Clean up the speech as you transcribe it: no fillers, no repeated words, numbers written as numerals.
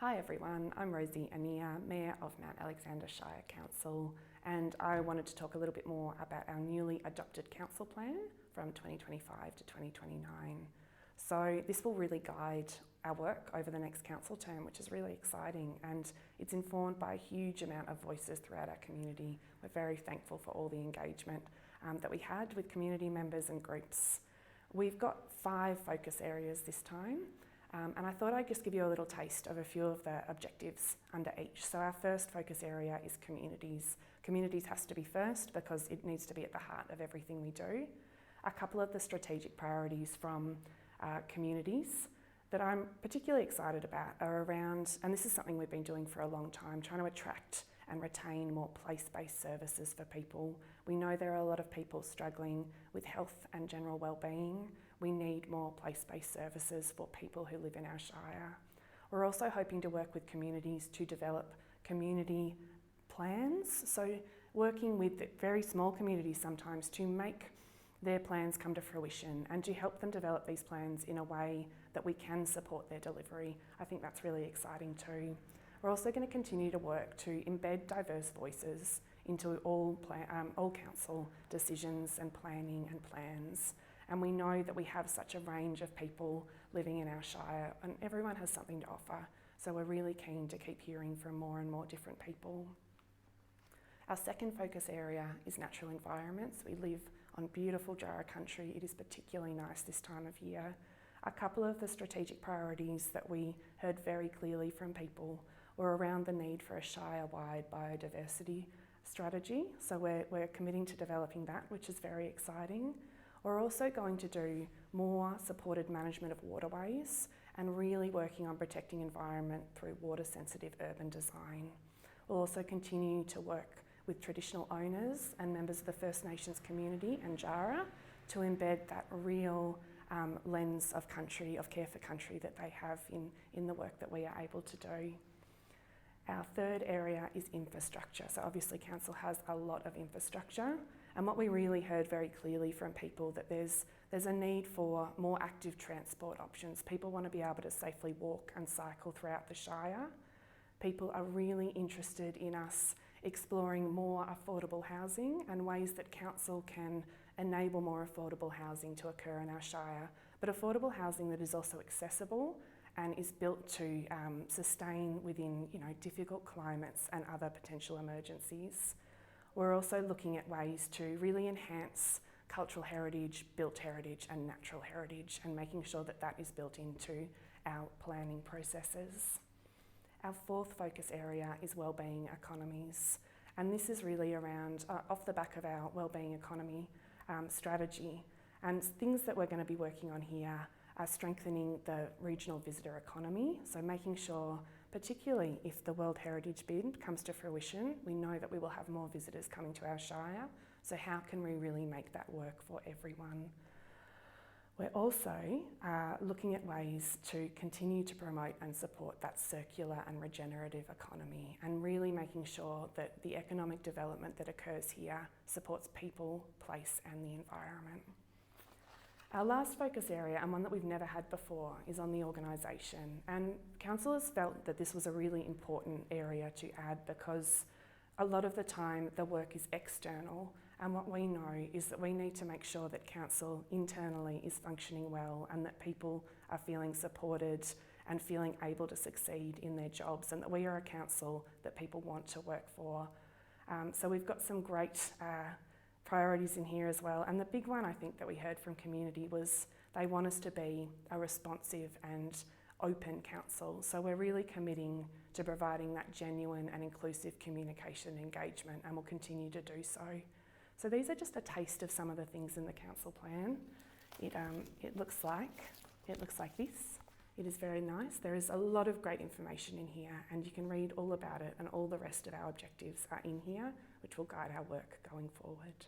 Hi everyone, I'm Rosie Annear, Mayor of Mount Alexander Shire Council, and I wanted to talk a little bit more about our newly adopted council plan from 2025 to 2029. So this will really guide our work over the next council term, which is really exciting, and it's informed by a huge amount of voices throughout our community. We're very thankful for all the engagement that we had with community members and groups. We've got 5 focus areas this time. And I thought I'd just give you a little taste of a few of the objectives under each. So our first focus area is communities. Communities has to be first because it needs to be at the heart of everything we do. A couple of the strategic priorities from communities that I'm particularly excited about are around, and this is something we've been doing for a long time, trying to attract and retain more place-based services for people. We know there are a lot of people struggling with health and general wellbeing. We need more place-based services for people who live in our shire. We're also hoping to work with communities to develop community plans, so working with very small communities sometimes to make their plans come to fruition and to help them develop these plans in a way that we can support their delivery. I think that's really exciting too. We're also going to continue to work to embed diverse voices into all council decisions and planning and plans. And we know that we have such a range of people living in our shire and everyone has something to offer. So we're really keen to keep hearing from more and more different people. Our second focus area is natural environments. We live on beautiful Jarrah country. It is particularly nice this time of year. A couple of the strategic priorities that we heard very clearly from people were around the need for a shire-wide biodiversity strategy. So we're committing to developing that, which is very exciting. We're also going to do more supported management of waterways and really working on protecting environment through water-sensitive urban design. We'll also continue to work with traditional owners and members of the First Nations community and Jarrah to embed that real lens of country, of care for country that they have in the work that we are able to do. Our third area is infrastructure. So obviously council has a lot of infrastructure, and what we really heard very clearly from people that there's a need for more active transport options. People want to be able to safely walk and cycle throughout the shire. People are really interested in us exploring more affordable housing and ways that council can enable more affordable housing to occur in our shire, but affordable housing that is also accessible and is built to sustain within difficult climates and other potential emergencies. We're also looking at ways to really enhance cultural heritage, built heritage and natural heritage, and making sure that that is built into our planning processes. Our fourth focus area is wellbeing economies, and this is really around, off the back of our wellbeing economy strategy, and things that we're going to be working on here are strengthening the regional visitor economy, so making sure, particularly if the World Heritage Bid comes to fruition, we know that we will have more visitors coming to our shire, so how can we really make that work for everyone? We're also looking at ways to continue to promote and support that circular and regenerative economy and really making sure that the economic development that occurs here supports people, place and the environment. Our last focus area, and one that we've never had before, is on the organisation, and councillors felt that this was a really important area to add because a lot of the time the work is external, and what we know is that we need to make sure that council internally is functioning well and that people are feeling supported and feeling able to succeed in their jobs, and that we are a council that people want to work for. So we've got some great priorities in here as well, and the big one I think that we heard from community was they want us to be a responsive and open council. So we're really committing to providing that genuine and inclusive communication and engagement, and we'll continue to do so. So these are just a taste of some of the things in the council plan. It looks like this. It is very nice. There is a lot of great information in here, and you can read all about it, and all the rest of our objectives are in here, which will guide our work going forward.